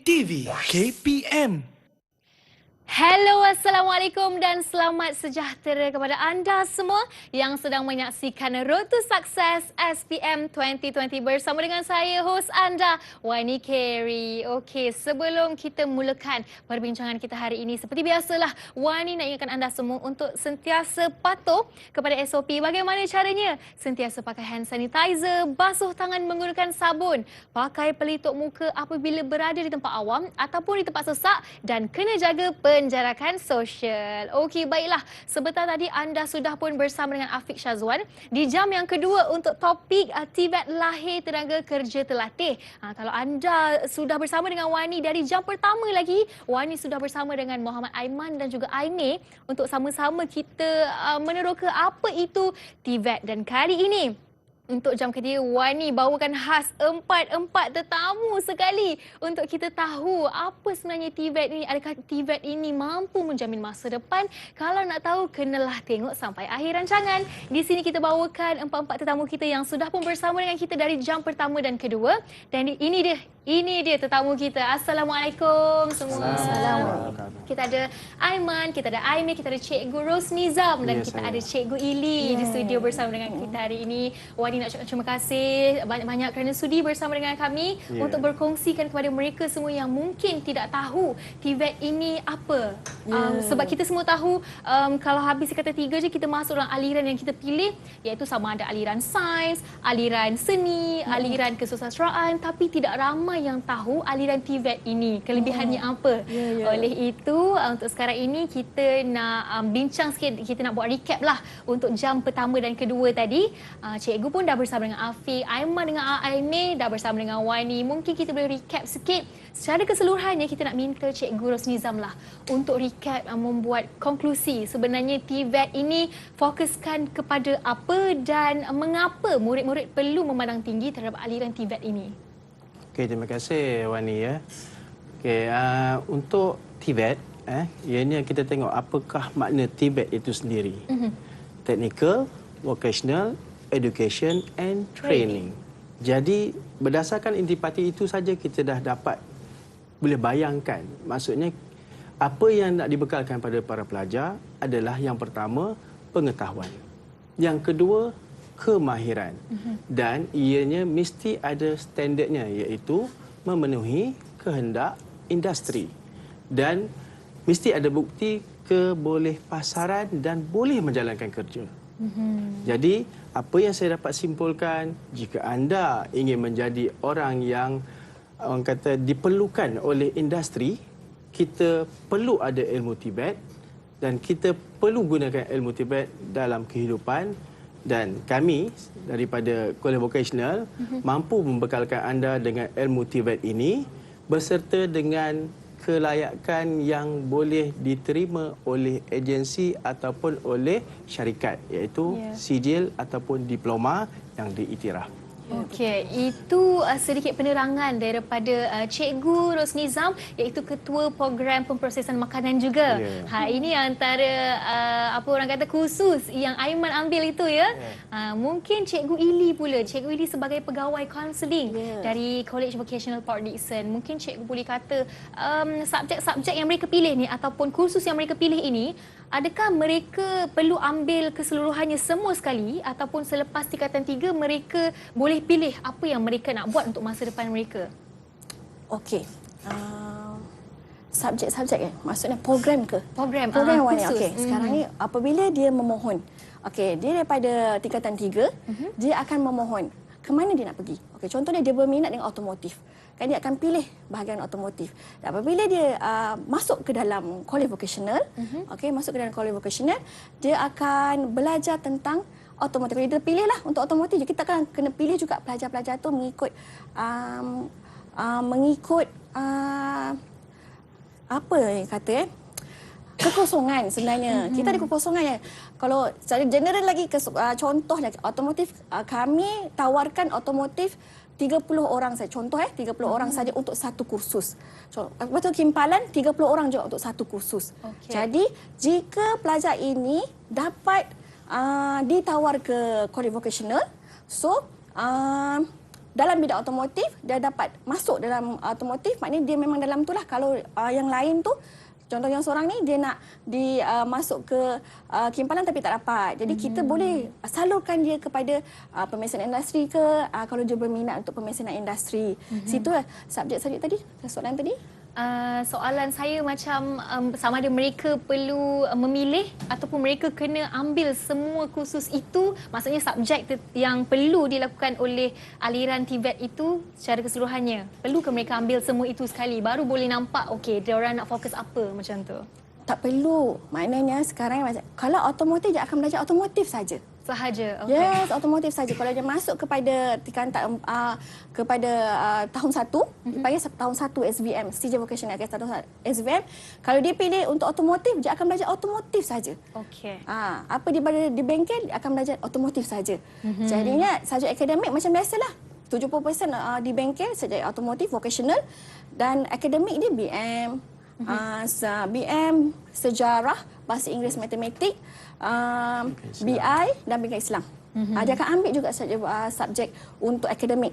TV KPM. Hello, Assalamualaikum dan selamat sejahtera kepada anda semua yang sedang menyaksikan Road to Success SPM 2020 bersama dengan saya, hos anda, Wani Carey. Okey, sebelum kita mulakan perbincangan kita hari ini, seperti biasalah, Wani nak ingatkan anda semua untuk sentiasa patuh kepada SOP. Bagaimana caranya? Sentiasa pakai hand sanitizer, basuh tangan menggunakan sabun, pakai pelitup muka apabila berada di tempat awam ataupun di tempat sesak dan kena jaga penjarakan sosial. Okey, baiklah. Sebentar tadi anda sudah pun bersama dengan Afiq Syazwan di jam yang kedua untuk topik TVET lahir tenaga kerja terlatih. Kalau anda sudah bersama dengan Wani dari jam pertama lagi, Wani sudah bersama dengan Muhammad Aiman dan juga Aimee untuk sama-sama kita meneroka apa itu TVET. Dan kali ini, untuk jam ketiga, Wani bawakan khas empat tetamu sekali untuk kita tahu apa sebenarnya TVET ini. Adakah TVET ini mampu menjamin masa depan? Kalau nak tahu, kenalah tengok sampai akhir rancangan. Di sini kita bawakan empat tetamu kita yang sudah pun bersama dengan kita dari jam pertama dan kedua. Dan ini dia tetamu kita. Assalamualaikum semua. Assalamualaikum. Kita ada Aiman, kita ada Aimee, kita ada Cikgu Rosnizam dan kita ada Cikgu Ili di studio bersama dengan kita hari ini. Wani nak ucapkan terima kasih banyak-banyak kerana sudi bersama dengan kami untuk berkongsikan kepada mereka semua yang mungkin tidak tahu TVET ini apa. Sebab kita semua tahu kalau habis kata tiga je kita masuk dalam aliran yang kita pilih, iaitu sama ada aliran sains, aliran seni, aliran kesusastraan, tapi tidak ramai yang tahu aliran TVET ini, kelebihannya apa. Oleh itu, untuk sekarang ini kita nak bincang sikit, kita nak buat recap lah untuk jam pertama dan kedua tadi. Cikgu pun dah bersama dengan Afiq, Aiman dengan Aimee dah bersama dengan Wani. Mungkin kita boleh recap sikit. Secara keseluruhannya kita nak minta Cikgu Rosnizam lah untuk recap, membuat konklusi sebenarnya TVET ini fokuskan kepada apa dan mengapa murid-murid perlu memandang tinggi terhadap aliran TVET ini. Okey, terima kasih Wani ya. Okey, untuk TVET, ianya kita tengok apakah makna TVET itu sendiri. Technical, Vocational, Education and Training. Jadi berdasarkan intipati itu saja kita dah dapat boleh bayangkan. Maksudnya apa yang nak dibekalkan pada para pelajar adalah yang pertama pengetahuan. Yang kedua kemahiran. Dan ianya mesti ada standardnya, iaitu memenuhi kehendak industri. Dan mesti ada bukti kebolehpasaran dan boleh menjalankan kerja. Jadi, apa yang saya dapat simpulkan, jika anda ingin menjadi orang yang orang kata diperlukan oleh industri, kita perlu ada ilmu TVET dan kita perlu gunakan ilmu TVET dalam kehidupan. Dan kami daripada College Vocational mampu membekalkan anda dengan ilmu TVET ini beserta dengan kelayakan yang boleh diterima oleh agensi ataupun oleh syarikat, iaitu sijil ataupun diploma yang diiktiraf. Okey, itu sedikit penerangan daripada Cikgu Rosnizam, iaitu Ketua Program Pemprosesan Makanan juga. Ini antara apa orang kata khusus yang Aiman ambil itu ya. Mungkin Cikgu Ili pula, Cikgu Ili sebagai pegawai kaunseling dari College Vocational Port Dickson. Mungkin Cikgu boleh kata subjek-subjek yang mereka pilih ni ataupun kursus yang mereka pilih ini, adakah mereka perlu ambil keseluruhannya semua sekali ataupun selepas tingkatan 3 mereka boleh pilih apa yang mereka nak buat untuk masa depan mereka? Okey. Subjek-subjek maksudnya program ke? Program Wani. Okey. Sekarang ni apabila dia memohon. Okey, dia daripada tingkatan 3, dia akan memohon ke mana dia nak pergi. Okey, contohnya dia berminat dengan otomotif. Kan dia akan pilih bahagian otomotif. Dan apabila dia masuk ke dalam College Vocational, masuk ke dalam College Vocational, dia akan belajar tentang otomotif. Dia pilihlah untuk otomotif. Kita akan kena pilih juga pelajar-pelajar tu mengikut apa yang kata kekosongan sebenarnya. Kita ada kekosongan ya. Kalau secara general lagi, contohnya otomotif, kami tawarkan otomotif 30 orang saja. Contoh 30 orang saja untuk satu kursus. Betul, kimpalan 30 orang juga untuk satu kursus. Jadi jika pelajar ini dapat ditawar ke College Vocational, so dalam bidang otomotif, dia dapat masuk dalam otomotif, maknanya dia memang dalam tu lah. Kalau yang lain tu, contoh yang seorang ni dia nak masuk ke kimpanan tapi tak dapat. Jadi kita boleh salurkan dia kepada pemesanan industri ke, kalau dia berminat untuk pemesanan industri. Situ lah subjek tadi, soalan tadi. Soalan saya macam sama ada mereka perlu memilih ataupun mereka kena ambil semua kursus itu, maksudnya subjek yang perlu dilakukan oleh aliran TVET itu secara keseluruhannya. Perlu ke mereka ambil semua itu sekali baru boleh nampak okey dia orang nak fokus apa macam tu? Tak perlu. Maknanya sekarang macam kalau otomotif dia akan belajar otomotif saja. Sahaja. Okay. Yes, otomotif saja. Kalau dia masuk kepada kepada tahun 1, dipanggil tahun 1 SVM, CJ Vocational tahun SVM, kalau dia pilih untuk otomotif, dia akan belajar otomotif saja. Okey. Apa di bengkel dia akan belajar otomotif saja. Jadinya subjek akademik macam biasalah. 70% di bengkel subjek otomotif vocational dan akademik dia BM, BM, sejarah, bahasa Inggeris, matematik, BI dan bidang Islam. Dia akan ambil juga subjek untuk akademik.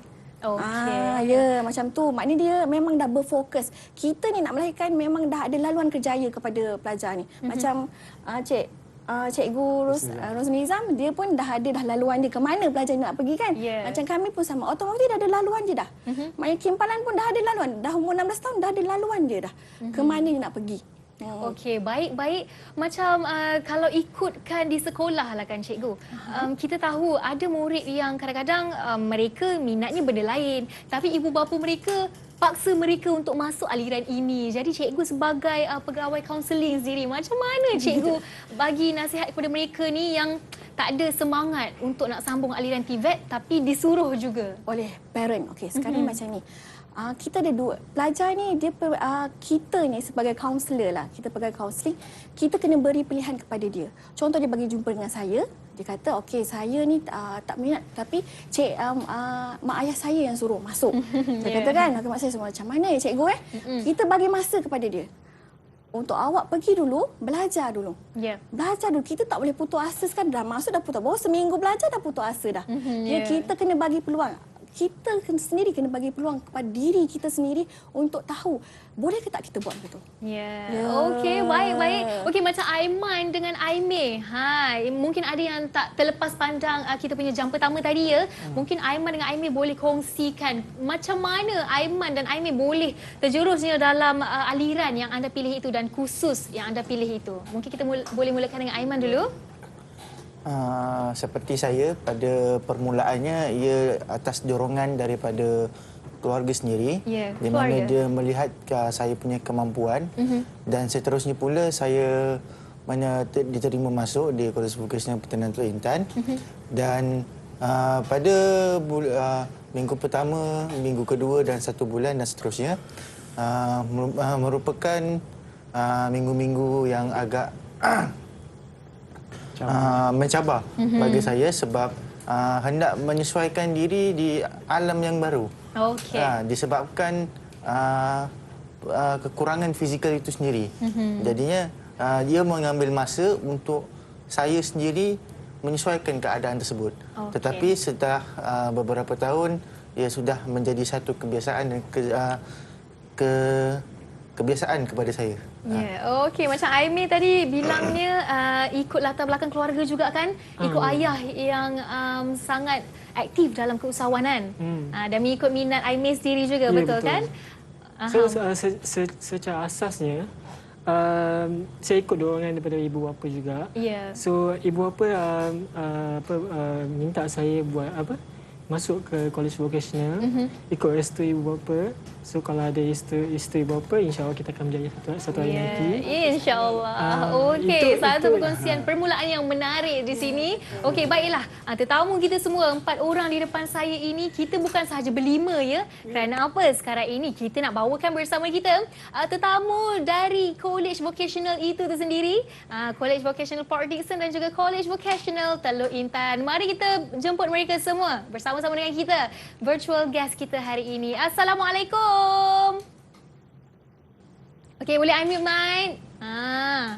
Ya, macam tu. Maknanya dia memang dah berfokus. Kita ni nak melahirkan memang dah ada laluan kerjaya kepada pelajar ni. Macam Cikgu Rosnizam, dia pun dah ada laluan dia ke mana pelajar ni nak pergi kan. Macam kami pun sama, otomotif dah ada laluan dia dah. Maknanya kimpalan pun dah ada laluan. Dah umur 16 tahun dah ada laluan dia dah. Ke mana dia nak pergi. Okey, baik. Macam kalau ikutkan di sekolah lah kan cikgu. Kita tahu ada murid yang kadang-kadang mereka minatnya benda lain. Tapi ibu bapa mereka paksa mereka untuk masuk aliran ini. Jadi cikgu sebagai pegawai kaunseling sendiri, macam mana cikgu bagi nasihat kepada mereka ni yang tak ada semangat untuk nak sambung aliran TVET tapi disuruh juga oleh parent. Okey, sekarang macam ni. Kita ada dua. Pelajar ni kita ni sebagai kaunselor lah, kita pegawai kaunseling, kita kena beri pilihan kepada dia. Contoh dia bagi jumpa dengan saya, dia kata okey saya ni tak minat tapi mak ayah saya yang suruh masuk. Dia kata kan, mak saya semua macam mana ya cikgu Kita bagi masa kepada dia. Untuk awak pergi dulu, belajar dulu. Belajar dulu. Kita tak boleh putus asa sekarang. Dah masuk dah putus. Baru seminggu belajar dah putus asa dah. Kita kena bagi peluang. Kita sendiri kena bagi peluang kepada diri kita sendiri untuk tahu boleh ke tak kita buat betul. Okey, baik. Okey, macam Aiman dengan Aimee. Mungkin ada yang tak terlepas pandang kita punya jam pertama tadi ya. Mungkin Aiman dengan Aimee boleh kongsikan macam mana Aiman dan Aimee boleh terjerusnya dalam aliran yang anda pilih itu dan kursus yang anda pilih itu. Mungkin kita boleh mulakan dengan Aiman dulu. Seperti saya, pada permulaannya ia atas dorongan daripada keluarga sendiri, di mana dia melihat saya punya kemampuan dan seterusnya pula saya diterima masuk di Kolej Vocasional Pertanian Teluk Intan dan pada minggu pertama, minggu kedua dan 1 bulan dan seterusnya merupakan minggu-minggu yang agak mencabar bagi saya sebab hendak menyesuaikan diri di alam yang baru. Disebabkan kekurangan fizikal itu sendiri. Jadinya dia mengambil masa untuk saya sendiri menyesuaikan keadaan tersebut. Tetapi setelah beberapa tahun ia sudah menjadi satu kebiasaan dan kebiasaan kepada saya. Okey, macam Aimee tadi bilangnya ikut latar belakang keluarga juga kan? Ikut ayah yang sangat aktif dalam keusahawanan. Dan mengikut minat Aimee sendiri juga, betul kan? So, secara asasnya, saya ikut dorongan daripada ibu bapa juga. So, ibu bapa minta saya buat masuk ke Kolej Vocational, ikut restu ibu bapa. So kalau ada isteri bapa, insya-Allah kita akan menjadi satu hari nanti. Insya-Allah. Okey, satu perkongsian permulaan yang menarik di sini. Okey, baiklah. Tetamu kita semua 4 orang di depan saya ini, kita bukan sahaja berlima ya. Kerana apa? Sekarang ini kita nak bawakan bersama kita tetamu dari Kolej Vocational itu tersendiri, Kolej Vocational Port Dickson dan juga Kolej Vocational Teluk Intan. Mari kita jemput mereka semua bersama-sama dengan kita, virtual guest kita hari ini. Assalamualaikum. Okey, boleh unmute mic?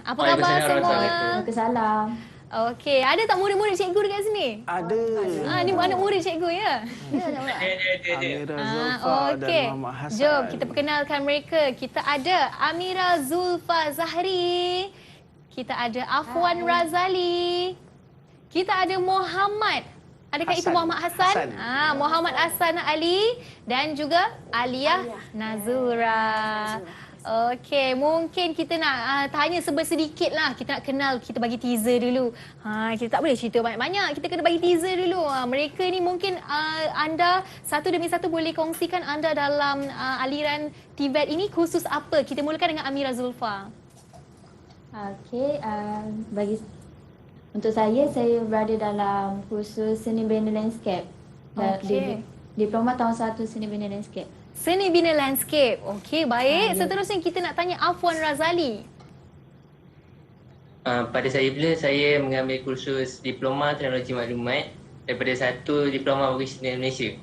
Apa khabar semua? Waalaikumsalam. Okey, ada tak murid-murid cikgu dekat sini? Ada. Ni anak murid cikgu ya? Amira Zulfa dan Muhammad Hassan. Jom kita perkenalkan mereka. Kita ada Amira Zulfa Zahri. Kita ada Afwan Razali. Kita ada Muhammad. Adakah itu Muhammad Hassan? Muhammad Hassan Ali dan juga Aliyah Nazura. Okey, mungkin kita nak tanya sedikit lah. Kita nak kenal, kita bagi teaser dulu. Kita tak boleh cerita banyak-banyak. Kita kena bagi teaser dulu. Mereka ni mungkin anda satu demi satu boleh kongsikan anda dalam aliran TVET ini khusus apa? Kita mulakan dengan Amira Zulfa. Okey, untuk saya berada dalam kursus Seni Bina Landscape. Diploma tahun 1 Seni Bina Landscape. Seni Bina Landscape. Okey, baik. Seterusnya kita nak tanya Afwan Razali. Pada saya pula, saya mengambil kursus Diploma Teknologi Maklumat daripada satu Diploma Vocational Malaysia.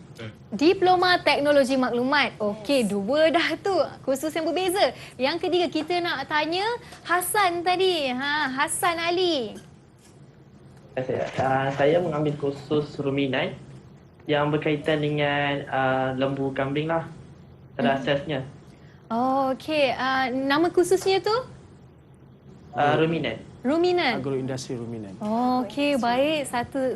Diploma Teknologi Maklumat. Okey, dua dah tu. Kursus yang berbeza. Yang ketiga kita nak tanya Hassan tadi. Hassan Ali. Saya mengambil kursus ruminan yang berkaitan dengan lembu kambing lah. Pada asasnya. Okey, nama kursusnya tu? Ruminan. Ruminan. Agroindustri ruminan. Okey, baik.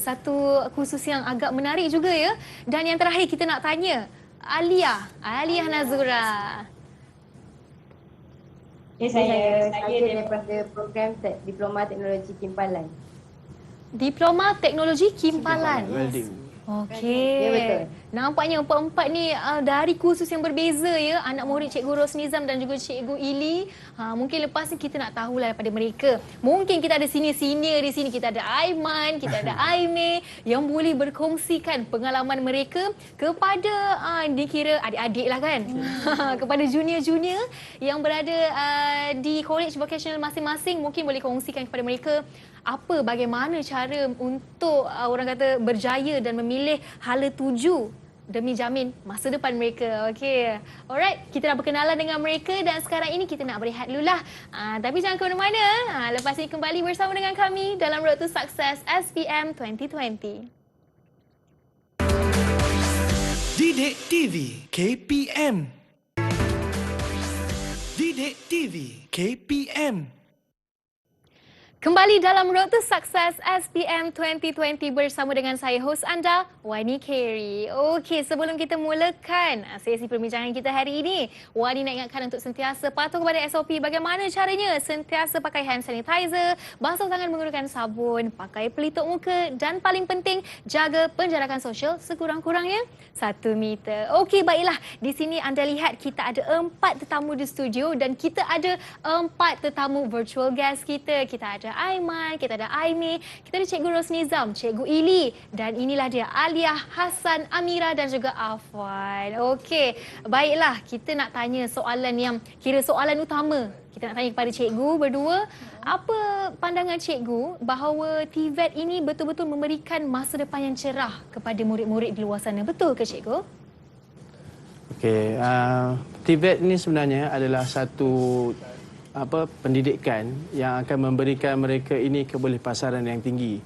Satu kursus yang agak menarik juga ya. Dan yang terakhir kita nak tanya Aliyah Nazura. Saya daripada program Diploma Teknologi Kimpalan. Diploma Teknologi Kimpalan. Welding. Okey. Ya, betul. Nampaknya empat-empat ni dari kursus yang berbeza ya. Anak murid Cikgu Rosnizam dan juga Cikgu Ili. Mungkin lepas ni kita nak tahulah daripada mereka. Mungkin kita ada senior-senior di sini. Kita ada Aiman, kita ada Aimee yang boleh berkongsikan pengalaman mereka kepada dikira adik-adik lah kan. Kepada junior-junior yang berada di college vocational masing-masing. Mungkin boleh kongsikan kepada mereka bagaimana cara untuk orang kata berjaya dan memilih hala tuju demi jamin masa depan mereka. Okey. Alright, kita dah berkenalan dengan mereka dan sekarang ini kita nak berehat dululah. Tapi jangan ke mana-mana. Lepas ini kembali bersama dengan kami dalam Road to Success SPM 2020. Didik TV KPM. Didik TV KPM. Kembali dalam Road to Success SPM 2020 bersama dengan saya, host anda, Wani Carey. Okey, sebelum kita mulakan sesi perbincangan kita hari ini, Wani nak ingatkan untuk sentiasa patuh kepada SOP. Bagaimana caranya? Sentiasa pakai hand sanitizer, basuh tangan menggunakan sabun, pakai pelitup muka dan paling penting, jaga penjarakan sosial sekurang-kurangnya 1 meter. Okey, baiklah. Di sini anda lihat kita ada 4 tetamu di studio dan kita ada 4 tetamu virtual guest kita. Kita ada Aiman, kita ada Aimee, kita ada Cikgu Rosnizam, Cikgu Ili dan inilah dia Aliyah, Hassan, Amira dan juga Afwan. Okey, baiklah kita nak tanya soalan yang kira soalan utama. Kita nak tanya kepada cikgu berdua, apa pandangan cikgu bahawa TVET ini betul-betul memberikan masa depan yang cerah kepada murid-murid di luar sana. Betul ke cikgu? Okey, TVET ini sebenarnya adalah satu pendidikan yang akan memberikan mereka ini kebolehpasaran yang tinggi.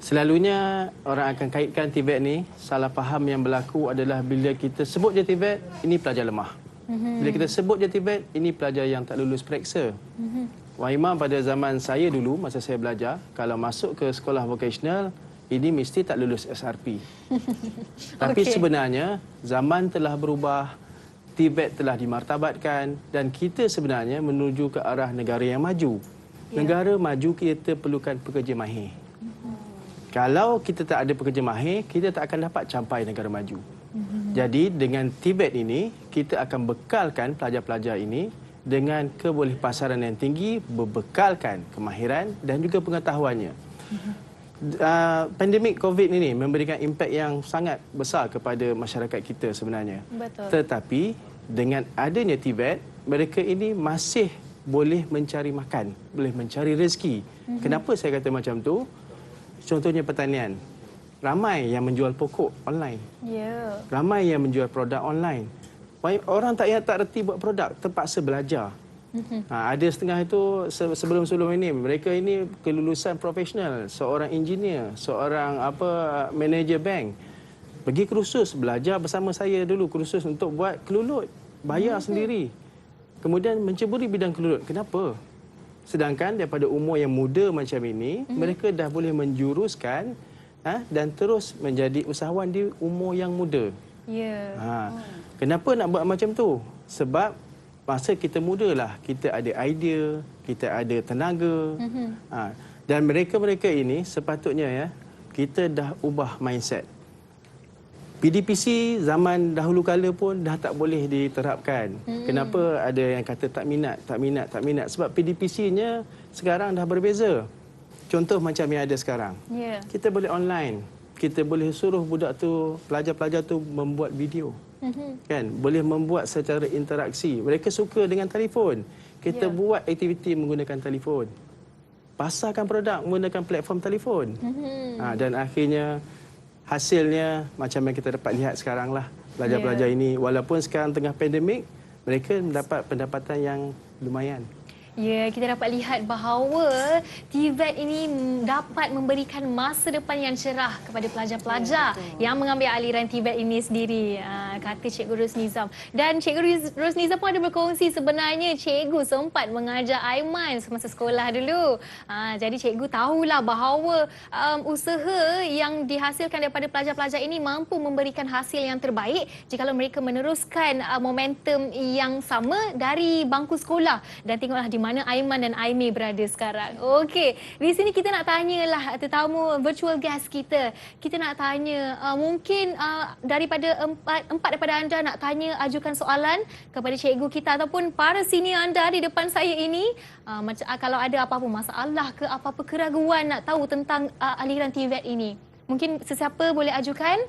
Selalunya orang akan kaitkan TVET ni, salah faham yang berlaku adalah bila kita sebut je TVET, ini pelajar lemah. Bila kita sebut je TVET, ini pelajar yang tak lulus periksa. Wahimah pada zaman saya dulu, masa saya belajar, kalau masuk ke sekolah vocational, ini mesti tak lulus SRP. Tapi sebenarnya, zaman telah berubah, TVET telah dimartabatkan dan kita sebenarnya menuju ke arah negara yang maju. Negara maju kita perlukan pekerja mahir. Kalau kita tak ada pekerja mahir, kita tak akan dapat capai negara maju. Jadi dengan TVET ini, kita akan bekalkan pelajar-pelajar ini dengan kebolehpasaran yang tinggi, berbekalkan kemahiran dan juga pengetahuannya. Pandemik COVID ini memberikan impak yang sangat besar kepada masyarakat kita sebenarnya. Betul. Tetapi dengan adanya TVET, mereka ini masih boleh mencari makan, boleh mencari rezeki. Kenapa saya kata macam tu? Contohnya pertanian. Ramai yang menjual pokok online. Ramai yang menjual produk online. Orang tak reti buat produk, terpaksa belajar. Ada setengah itu sebelum-sebelum ini mereka ini kelulusan profesional, seorang engineer, seorang manager bank. Pergi kursus, belajar bersama saya dulu kursus untuk buat kelulut, bayar sendiri. Kemudian menceburi bidang kelulut. Kenapa? Sedangkan daripada umur yang muda macam ini, mereka dah boleh menjuruskan dan terus menjadi usahawan di umur yang muda. Kenapa nak buat macam tu? Sebab masa kita muda lah, kita ada idea, kita ada tenaga. Dan mereka-mereka ini sepatutnya kita dah ubah mindset. PDPC zaman dahulu kala pun dah tak boleh diterapkan. Kenapa ada yang kata tak minat? Sebab PDPC-nya sekarang dah berbeza. Contoh macam yang ada sekarang. Kita boleh online. Kita boleh suruh budak tu, pelajar-pelajar tu membuat video. Kan? Boleh membuat secara interaksi. Mereka suka dengan telefon. Kita buat aktiviti menggunakan telefon. Pasarkan produk menggunakan platform telefon. Dan akhirnya hasilnya macam yang kita dapat lihat sekarang lah. Pelajar-pelajar ini walaupun sekarang tengah pandemik, mereka mendapat pendapatan yang lumayan. Ya, kita dapat lihat bahawa TVET ini dapat memberikan masa depan yang cerah kepada pelajar-pelajar yang mengambil aliran TVET ini sendiri, kata Cikgu Rosnizam. Dan Cikgu Rosnizam pun ada berkongsi sebenarnya cikgu sempat mengajar Aiman semasa sekolah dulu. Jadi cikgu tahulah bahawa usaha yang dihasilkan daripada pelajar-pelajar ini mampu memberikan hasil yang terbaik jikalau mereka meneruskan momentum yang sama dari bangku sekolah. Dan tengoklah di mana Aiman dan Aimee berada sekarang. Okey, di sini kita nak tanyalah tetamu virtual guest kita. Kita nak tanya, mungkin daripada empat daripada anda nak tanya, ajukan soalan kepada cikgu kita ataupun para senior anda di depan saya ini. Kalau ada apa-apa masalah ke apa-apa keraguan nak tahu tentang aliran TVET ini. Mungkin sesiapa boleh ajukan?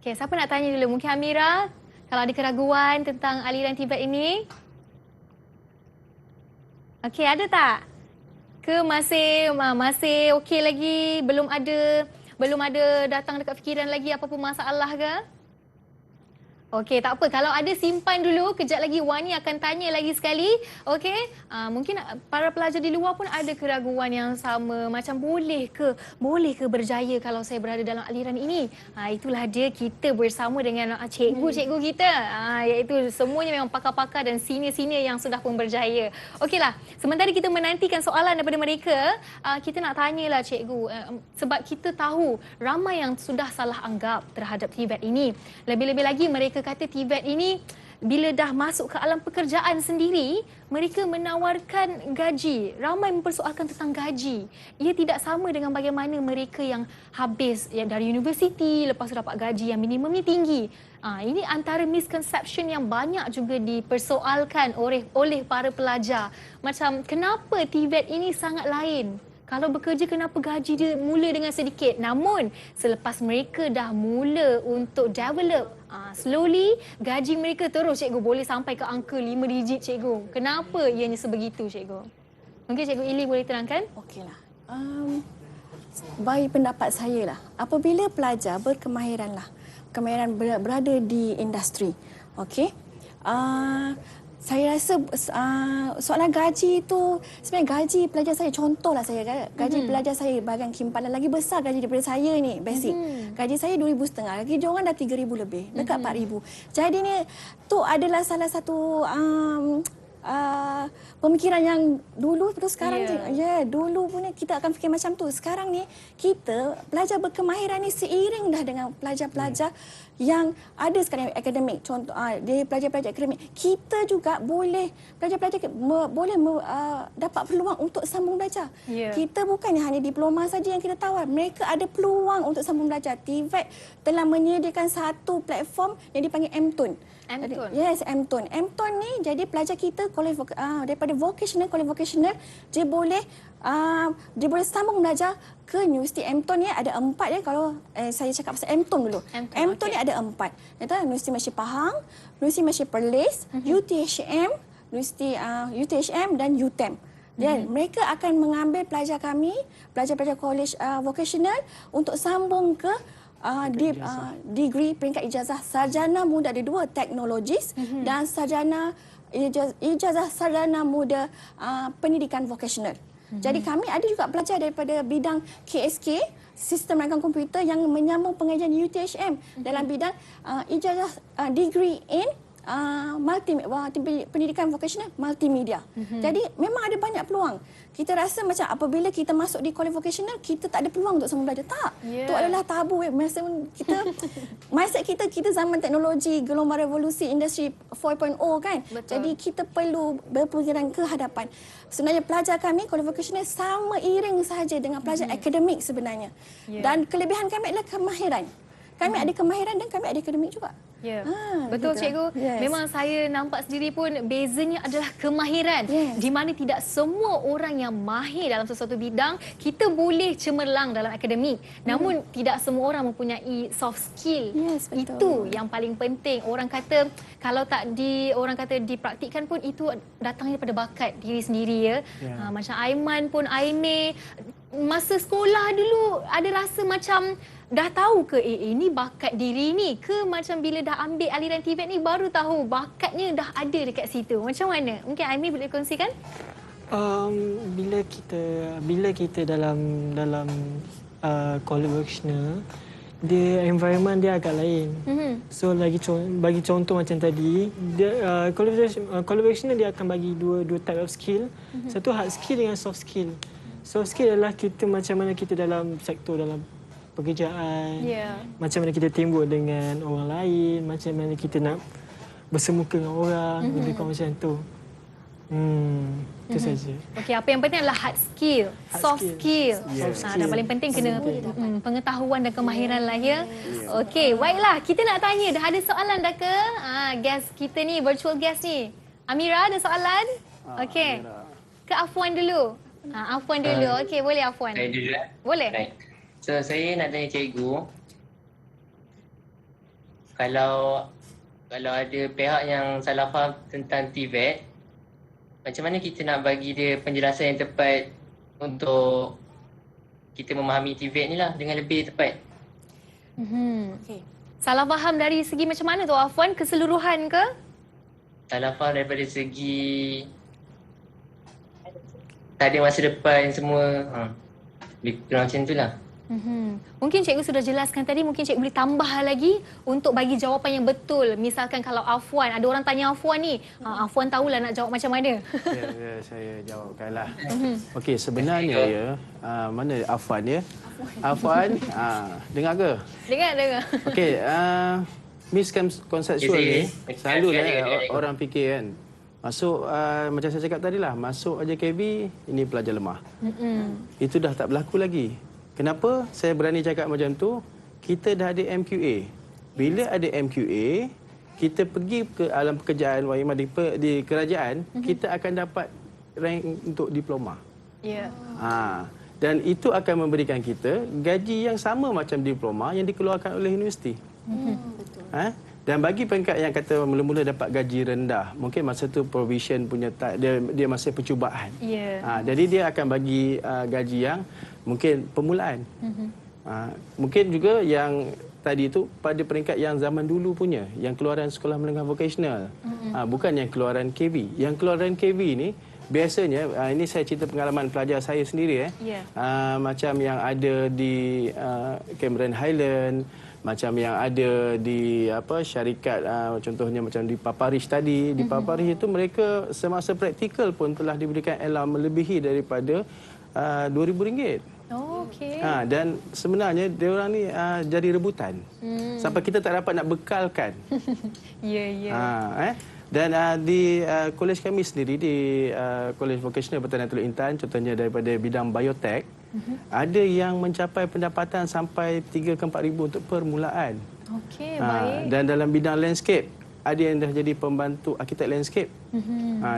Okey, siapa nak tanya dulu? Mungkin Amira, kalau ada keraguan tentang aliran TVET ini. Okey, ada tak? Ke masih okey lagi? Belum ada datang dekat fikiran lagi apa-apa masalah ke? Okey, tak apa. Kalau ada simpan dulu, kejap lagi Wani akan tanya lagi sekali. Okey, mungkin para pelajar di luar pun ada keraguan yang sama. Macam boleh ke berjaya kalau saya berada dalam aliran ini? Itulah dia kita bersama dengan cikgu-cikgu kita. Iaitu semuanya memang pakar-pakar dan senior-senior yang sudah pun berjaya. Okeylah, sementara kita menantikan soalan daripada mereka, kita nak tanyalah cikgu. Sebab kita tahu ramai yang sudah salah anggap terhadap TVET ini. Lebih-lebih lagi mereka kata TVET ini bila dah masuk ke alam pekerjaan sendiri, mereka menawarkan gaji. Ramai mempersoalkan tentang gaji. Ia tidak sama dengan bagaimana mereka yang habis dari universiti, lepas tu dapat gaji yang minimumnya tinggi. Ini antara misconception yang banyak juga dipersoalkan oleh para pelajar. Macam kenapa TVET ini sangat lain? Kalau bekerja, kenapa gaji dia mula dengan sedikit? Namun, selepas mereka dah mula untuk develop, slowly, gaji mereka terus, cikgu, boleh sampai ke angka 5 digit, cikgu. Kenapa ianya sebegitu, cikgu? Mungkin Cikgu Ili boleh terangkan? Okeylah. Bagi pendapat saya lah, apabila pelajar berkemahiran berada di industri, okey, saya rasa soalan gaji itu, sebenarnya gaji pelajar saya, contohlah saya, gaji pelajar saya bahagian Kimpalan lagi besar gaji daripada saya ni, basic. Gaji saya 2,500, lagi diorang dah 3,000 lebih, dekat 4,000. Jadi ni tu adalah salah satu pemikiran yang dulu terus sekarang dulu pun kita akan fikir macam tu. Sekarang ni kita pelajar berkemahiran ni seiring dah dengan pelajar-pelajar yang ada sekarang akademik, contoh dia pelajar-pelajar akademik, kita juga boleh pelajar-pelajar boleh dapat peluang untuk sambung belajar. Kita bukannya hanya diploma saja yang kita tawar, mereka ada peluang untuk sambung belajar. TVET telah menyediakan satu platform yang dipanggil MTUN. Yes, MTUN. MTUN ni jadi pelajar kita daripada vocational, qualificational, dia boleh sambung belajar ke universiti. MTUN ni ada 4 kalau saya cakap pasal MTUN dulu. MTUN ni ada 4. Iaitu Universiti Malaysia Pahang, Universiti Malaysia Perlis, UTHM dan UTEM. Dan mereka akan mengambil pelajar kami, pelajar-pelajar college vocational untuk sambung ke degree peringkat ijazah sarjana muda, ada 2, teknologis dan sarjana ijazah sarjana muda pendidikan vokasional. Jadi kami ada juga pelajar daripada bidang KSK, sistem rangkaian komputer, yang menyambung pengajian UTHM dalam bidang ijazah degree in pendidikan vokasional multimedia. Jadi memang ada banyak peluang. Kita rasa macam apabila kita masuk di college vocational, kita tak ada peluang untuk sama belajar. Tak. Itu adalah tabu. Masa kita zaman teknologi, gelombang revolusi industri 4.0 kan. Betul. Jadi kita perlu berfikiran ke hadapan. Sebenarnya pelajar kami college vocational sama iring sahaja dengan pelajar akademik sebenarnya. Dan kelebihan kami adalah kemahiran. Kami ada kemahiran dan kami ada akademik juga. Ya, betul cikgu. Memang saya nampak sendiri pun bezanya adalah kemahiran. Di mana tidak semua orang yang mahir dalam sesuatu bidang, kita boleh cemerlang dalam akademik. Namun tidak semua orang mempunyai soft skill. Itu yang paling penting. Orang kata kalau tak dipraktikkan pun itu datangnya daripada bakat diri sendiri ya. Macam Aiman pun, Aimee masa sekolah dulu ada rasa macam dah tahu ke ini bakat diri ni ke macam bila dah ambil aliran TVET ni baru tahu bakatnya dah ada dekat situ. Macam mana? Mungkin Aimee boleh kongsikan? Bila kita dalam college vocational, dia environment dia agak lain. So bagi contoh macam tadi, college vocational dia akan bagi dua type of skill. Satu hard skill dengan soft skill. Soft skill adalah kita macam mana kita dalam sektor dalam pekerjaan, macam mana kita teamwork dengan orang lain, macam mana kita nak bersemuka dengan orang, lebih kurang macam tu. Itu saja. Okey, apa yang penting adalah hard skill, soft skill. Dan paling penting kena pengetahuan dan kemahiran lah ya. Okey, baiklah, kita nak tanya, dah ada soalan dah ke? Guest kita ni, virtual guest ni. Amira ada soalan? Okey. Ke Afwan dulu. Afwan dulu. Okey, boleh Afwan. Saya dulu. Boleh. Right. So, saya nak tanya cikgu, kalau ada pihak yang salah faham tentang TVET, macam mana kita nak bagi dia penjelasan yang tepat untuk kita memahami TVET ni lah dengan lebih tepat? Okay. Salah faham dari segi macam mana tu Afwan? Keseluruhan ke? Salah faham daripada segi tak ada masa depan semua. Lebih kurang macam tu lah. Mungkin cikgu sudah jelaskan tadi, mungkin cikgu boleh tambah lagi untuk bagi jawapan yang betul. Misalkan kalau Afwan, ada orang tanya Afwan ni, Afwan tahulah nak jawab macam mana. Ya, saya jawabkanlah. Okey, sebenarnya mana Afwan ya? Afwan, dengar ke? Dengar. Okey, miskonseptual ni selalu orang fikir kan. Masuk, macam saya cakap tadi lah, masuk aja KB, ini pelajar lemah. Itu dah tak berlaku lagi. Kenapa saya berani cakap macam tu? Kita dah ada MQA. Bila ada MQA, kita pergi ke alam pekerjaan di kerajaan, kita akan dapat rank untuk diploma. Dan itu akan memberikan kita gaji yang sama macam diploma yang dikeluarkan oleh universiti. Dan bagi peringkat yang kata mula-mula dapat gaji rendah, mungkin masa tu provision punya dia masih percubaan. Jadi dia akan bagi gaji yang mungkin permulaan. Mungkin juga yang tadi tu pada peringkat yang zaman dulu punya, yang keluaran sekolah menengah vokasional. Bukan yang keluaran KV. Yang keluaran KV ni biasanya, ini saya cerita pengalaman pelajar saya sendiri. Macam yang ada di Cameron Highland, macam yang ada di syarikat, contohnya macam di Paparish tadi. Di Paparish itu mereka semasa praktikal pun telah diberikan alam melebihi daripada RM2,000. Okey. Dan sebenarnya dia orang ni jadi rebutan. Sampai kita tak dapat nak bekalkan. Dan di kolej kami sendiri, di Kolej Vokasional Pertanian Teluk Intan, contohnya daripada bidang biotek, ada yang mencapai pendapatan sampai 3 ke 4 ribu untuk permulaan. Okey, baik. Dan dalam bidang landscape, ada yang dah jadi pembantu arkitek landscape.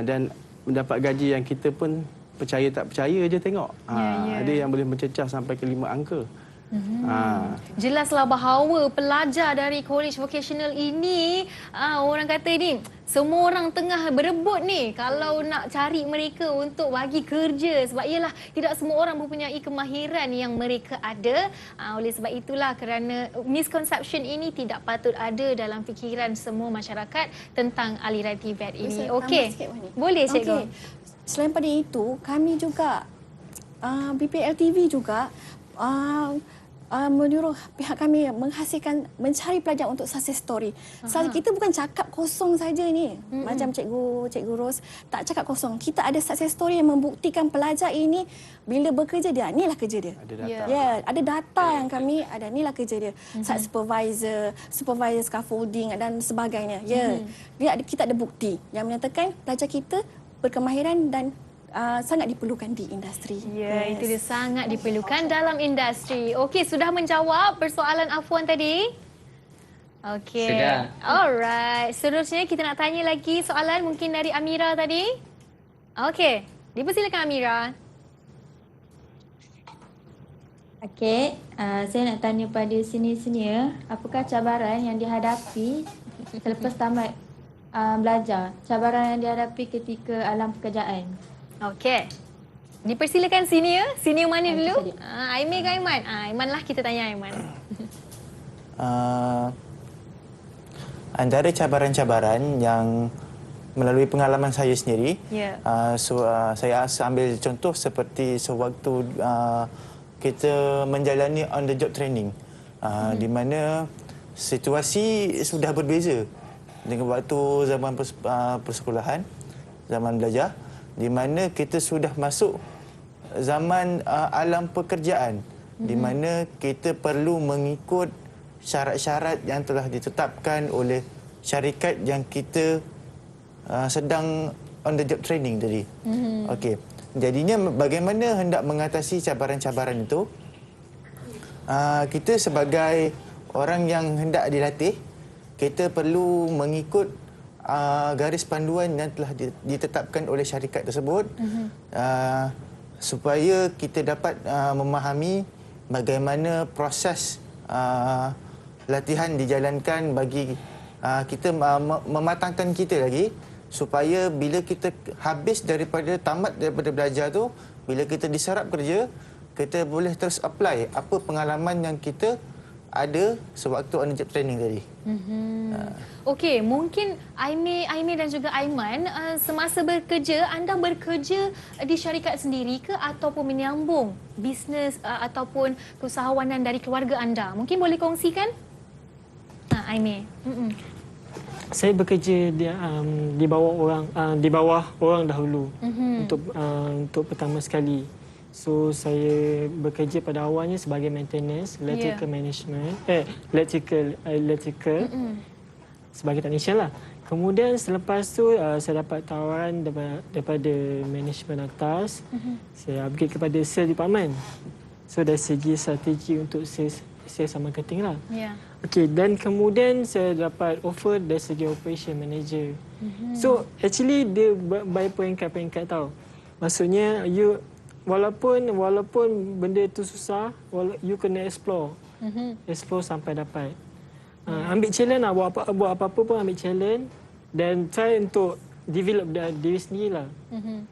Dan mendapat gaji yang kita pun percaya tak percaya je tengok. Ada yang boleh mencecah sampai ke 5 angka. Jelaslah bahawa pelajar dari college vocational ini, orang kata ni, semua orang tengah berebut ni kalau nak cari mereka untuk bagi kerja. Sebab ialah tidak semua orang mempunyai kemahiran yang mereka ada. Oleh sebab itulah, kerana misconception ini tidak patut ada dalam fikiran semua masyarakat tentang aliran TVET ini. Okey, boleh cikgu. Selain pada itu, kami juga BPL TV juga menyuruh pihak kami mencari pelajar untuk success story. Kita bukan cakap kosong saja ni. Macam Cikgu Ros tak cakap kosong. Kita ada success story yang membuktikan pelajar ini bila bekerja dia, inilah kerja dia. Ada data. Ya, ada data yang kami ada, inilah kerja dia. Site supervisor scaffolding dan sebagainya. Kita ada bukti yang menyatakan pelajar kita berkemahiran dan sangat diperlukan di industri. Ya, itu dia, sangat diperlukan dalam industri. Okey, sudah menjawab persoalan Afwan tadi? Okey. Sudah. Alright. Seterusnya kita nak tanya lagi soalan mungkin dari Amira tadi. Okey, dipersilakan Amira. Okey, saya nak tanya pada senior-senior, apakah cabaran yang dihadapi selepas tamat belajar? Cabaran yang dihadapi ketika alam pekerjaan? Okey. Dipersilakan senior. Senior mana dulu? Aiman ke Aiman? Aiman lah, kita tanya Aiman. Antara cabaran-cabaran yang melalui pengalaman saya sendiri, saya ambil contoh seperti sewaktu kita menjalani on the job training, di mana situasi sudah berbeza dengan waktu zaman persekolahan, zaman belajar, di mana kita sudah masuk zaman alam pekerjaan, di mana kita perlu mengikut syarat-syarat yang telah ditetapkan oleh syarikat yang kita sedang on the job training tadi. Okey. Jadinya bagaimana hendak mengatasi cabaran-cabaran itu? Kita sebagai orang yang hendak dilatih, kita perlu mengikut garis panduan yang telah ditetapkan oleh syarikat tersebut, supaya kita dapat memahami bagaimana proses latihan dijalankan bagi kita mematangkan kita lagi, supaya bila kita tamat daripada belajar tu, bila kita diserap kerja, kita boleh terus apply apa pengalaman yang kita ada sewaktu on the job training tadi. Okey, mungkin Aimee dan juga Aiman, semasa bekerja, anda bekerja di syarikat sendiri ke ataupun menyambung bisnes ataupun keusahawanan dari keluarga anda? Mungkin boleh kongsikan? Aimee. Saya bekerja di bawah orang dahulu untuk pertama sekali. So saya bekerja pada awalnya sebagai maintenance, electrical management, electrical sebagai technician lah. Kemudian selepas tu saya dapat tawaran daripada management atas, saya upgrade kepada sales department. So dari segi strategi untuk sales dan marketing lah. Okey, dan kemudian saya dapat offer dari segi operation manager. So actually dia by peringkat-peringkat tau. Maksudnya Walaupun benda itu susah, you kena explore. Explore sampai dapat. Ambil challenge lah, buat apa-apa pun ambil challenge dan try untuk develop diri sendiri lah.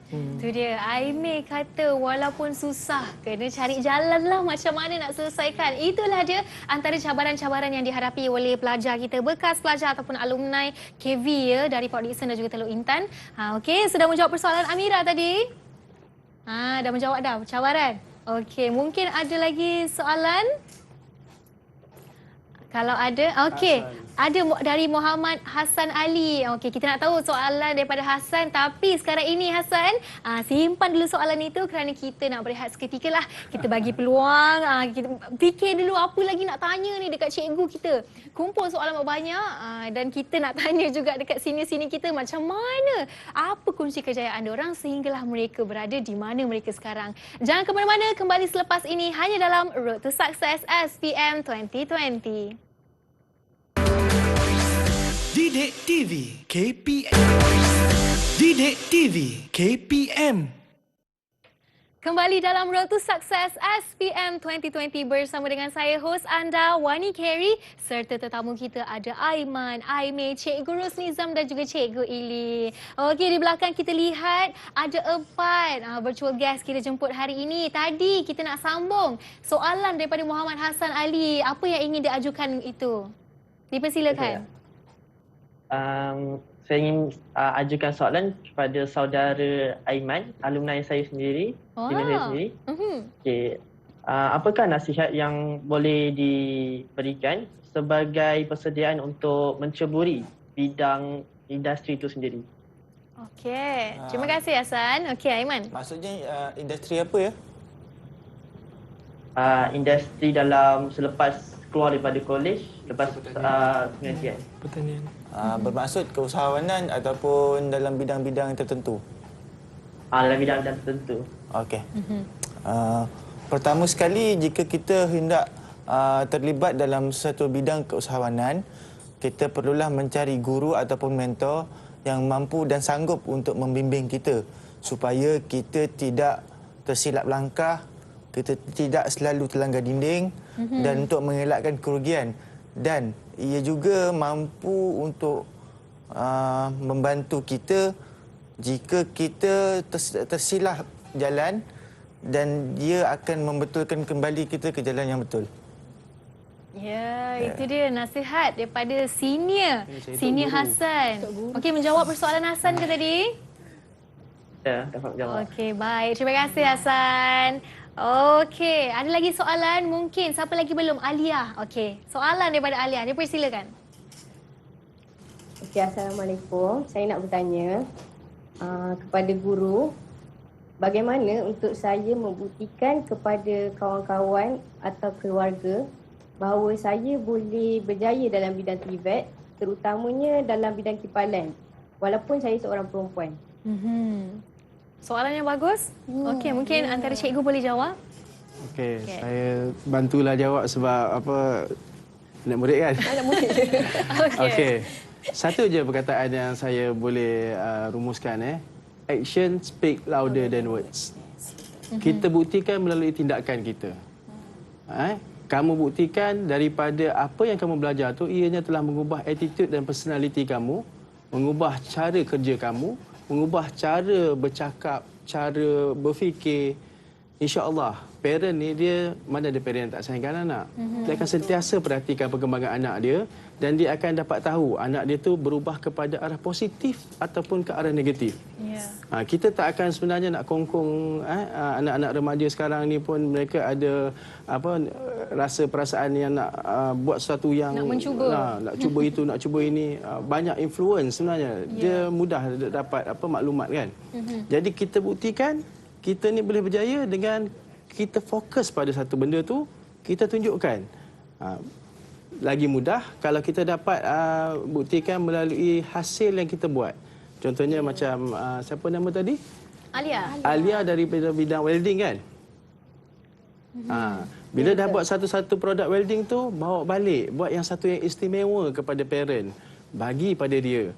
Itu dia. Aimee kata walaupun susah, kena cari jalan lah macam mana nak selesaikan. Itulah dia antara cabaran-cabaran yang dihadapi oleh pelajar kita, bekas pelajar ataupun alumni KV dari Port Dickson dan juga Teluk Intan. Okey, sudah menjawab persoalan Amira tadi. Dah menjawab dah cabaran. Okey, mungkin ada lagi soalan? Kalau ada, okey. Ada dari Muhammad Hassan Ali. Okey, kita nak tahu soalan daripada Hassan. Tapi sekarang ini Hassan, simpan dulu soalan itu kerana kita nak berehat seketika lah. Kita bagi peluang, kita fikir dulu apa lagi nak tanya ni dekat cikgu kita. Kumpul soalan banyak dan kita nak tanya juga dekat sini-sini kita macam mana, apa kunci kejayaan diorang sehinggalah mereka berada di mana mereka sekarang. Jangan ke mana-mana, kembali selepas ini hanya dalam Road to Success SPM 2020. Didik TV KPM. Didik TV KPM. Kembali dalam Road to Success SPM 2020 bersama dengan saya, hos anda, Wani Carey, serta tetamu kita ada Aiman, Aimee, Cikgu Rosnizam dan juga Cikgu Ili. Okey, di belakang kita lihat ada 4 virtual guest kita jemput hari ini. Tadi kita nak sambung soalan daripada Muhammad Hassan Ali. Apa yang ingin diajukan itu? Dipersilakan. Saya ingin ajukan soalan kepada saudara Aiman, alumni saya sendiri, senior saya sendiri. Okay. Apakah nasihat yang boleh diberikan sebagai persediaan untuk menceburi bidang industri itu sendiri? Okey, terima kasih Hassan. Okey, Aiman. Maksudnya industri apa ya? Industri dalam selepas keluar daripada kolej, lepas pengajian. Pertanian. Bermaksud keusahawanan ataupun dalam bidang-bidang tertentu? Dalam bidang tertentu. Okey. Pertama sekali, jika kita hendak terlibat dalam satu bidang keusahawanan, kita perlulah mencari guru ataupun mentor yang mampu dan sanggup untuk membimbing kita supaya kita tidak tersilap langkah, kita tidak selalu terlanggar dinding dan untuk mengelakkan kerugian. Dan ia juga mampu untuk membantu kita jika kita tersilap jalan dan dia akan membetulkan kembali kita ke jalan yang betul. Ya, itu dia nasihat daripada senior Hassan. Okey, menjawab persoalan Hassan ke tadi? Ya, dapat jawab. Okey, baik. Terima kasih Hassan. Okey, ada lagi soalan mungkin? Siapa lagi belum? Alia. Okey, soalan daripada Alia. Dipersilakan. Okey, Assalamualaikum. Saya nak bertanya kepada guru, bagaimana untuk saya membuktikan kepada kawan-kawan atau keluarga bahawa saya boleh berjaya dalam bidang TVET, terutamanya dalam bidang kipalan, walaupun saya seorang perempuan. Soalan yang bagus. Okey, mungkin antara cikgu boleh jawab. Okey, saya bantulah jawab sebab anak murid kan? Anak murid. Okey. Satu je perkataan yang saya boleh rumuskan. Action speak louder than words. Kita buktikan melalui tindakan kita. Kamu buktikan daripada apa yang kamu belajar tu, ianya telah mengubah attitude dan personality kamu, mengubah cara kerja kamu, mengubah cara bercakap, cara berfikir. InsyaAllah, parent ni dia, mana ada parent yang tak sayangkan anak. Dia akan sentiasa perhatikan perkembangan anak dia dan dia akan dapat tahu anak dia tu berubah kepada arah positif ataupun ke arah negatif. Kita tak akan sebenarnya nak kongkong anak-anak remaja sekarang ni pun mereka ada rasa perasaan yang nak buat sesuatu yang nak mencuba. Nak cuba itu, nak cuba ini. Banyak influence sebenarnya. Dia mudah dapat maklumat kan. Jadi kita buktikan kita ni boleh berjaya dengan kita fokus pada satu benda tu, kita tunjukkan. Lagi mudah kalau kita dapat buktikan melalui hasil yang kita buat. Contohnya macam siapa nama tadi? Alia daripada bidang welding kan? Bila dah buat satu-satu produk welding tu, bawa balik, buat yang satu yang istimewa kepada parent, bagi pada dia.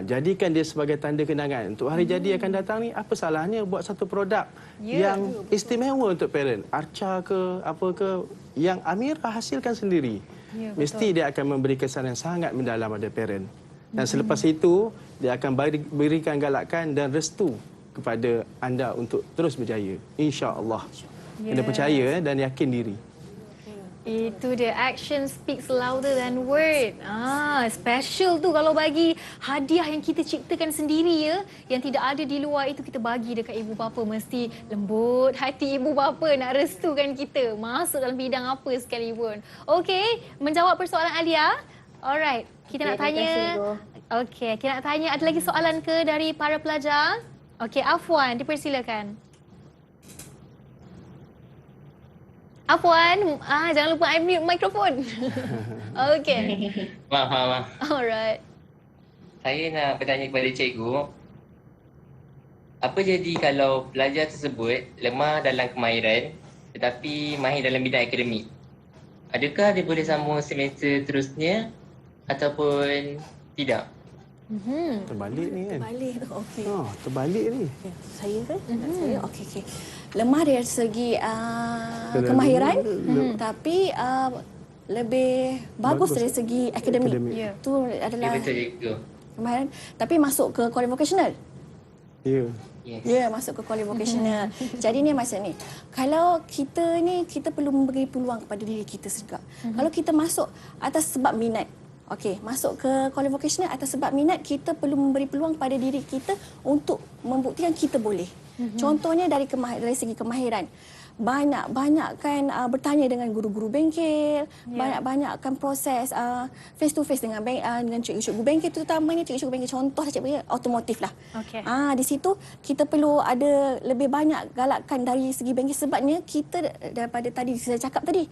Jadikan dia sebagai tanda kenangan. Untuk hari jadi akan datang ni, apa salahnya buat satu produk yang istimewa untuk parent. Arca ke, apa ke, yang Amira hasilkan sendiri. Mesti dia akan memberi kesan yang sangat mendalam pada parent. Dan selepas itu, dia akan berikan galakan dan restu kepada anda untuk terus berjaya. InsyaAllah. Kena percaya dan yakin diri. Itu dia, action speaks louder than word. Special tu kalau bagi hadiah yang kita ciptakan sendiri ya, yang tidak ada di luar itu kita bagi dekat ibu bapa, mesti lembut hati ibu bapa nak restukan kita masuk dalam bidang apa sekalipun. Okey, menjawab persoalan Alia. Alright, kita nak tanya. Okey, kita nak tanya ada lagi soalan ke dari para pelajar? Okey, Afwan, dipersilakan. Afwan, jangan lupa unmute mikrofon. Okey. Maaf. Alright. Saya nak bertanya kepada cikgu, apa jadi kalau pelajar tersebut lemah dalam kemahiran tetapi mahir dalam bidang akademik? Adakah dia boleh sambung semester terusnya ataupun tidak? Terbalik ni kan? Terbalik tu, okey. Terbalik ni. Saya kan? Saya, okey. lemah dari segi kemahiran, tapi lebih bagus dari segi akademik. Itu adalah kemahiran, tapi masuk ke kualiti vocational. Ya, masuk ke kualiti vocational. Jadi ni macam ni. Kalau kita ni, kita perlu memberi peluang kepada diri kita juga. Kalau kita masuk atas sebab minat, okey, masuk ke kualiti vocational atas sebab minat, kita perlu memberi peluang pada diri kita untuk membuktikan kita boleh. Contohnya dari segi kemahiran. Banyak-banyak bertanya dengan guru-guru bengkel, banyak-banyak proses face to face dengan cikgu-cikgu bengkel, terutamanya cikgu-cikgu bengkel, contoh cikgu otomotif lah. Di situ kita perlu ada lebih banyak galakkan dari segi bengkel, sebabnya kita daripada tadi saya cakap tadi